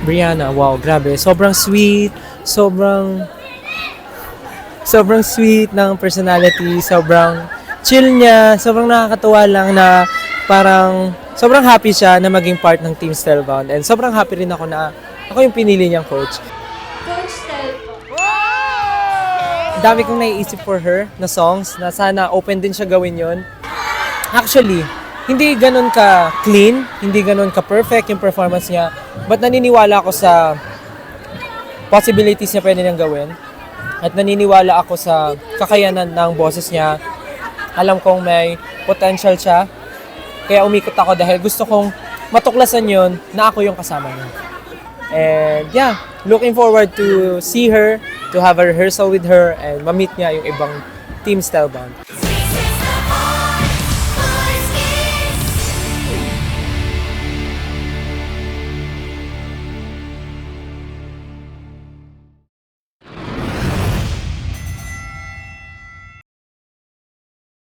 Brianna, wow, grabe. Sobrang sweet ng personality, sobrang chill niya, sobrang nakakatuwa lang na parang sobrang happy siya na maging part ng Team Stelbound and sobrang happy rin ako na ako yung pinili niyang coach. Coach Stel po. Dami kong naiisip for her na songs na sana open din siya gawin yon. Actually, hindi ganun ka clean, hindi ganun ka perfect yung performance niya, but naniniwala ako sa possibilities niya pwede niyang gawin. At naniniwala ako sa kakayanan ng boses niya. Alam kong may potential siya. Kaya umikot ako dahil gusto kong matuklasan yon na ako yung kasama niya. And yeah, looking forward to see her, to have a rehearsal with her, and ma-meet niya yung ibang Team Stelbound.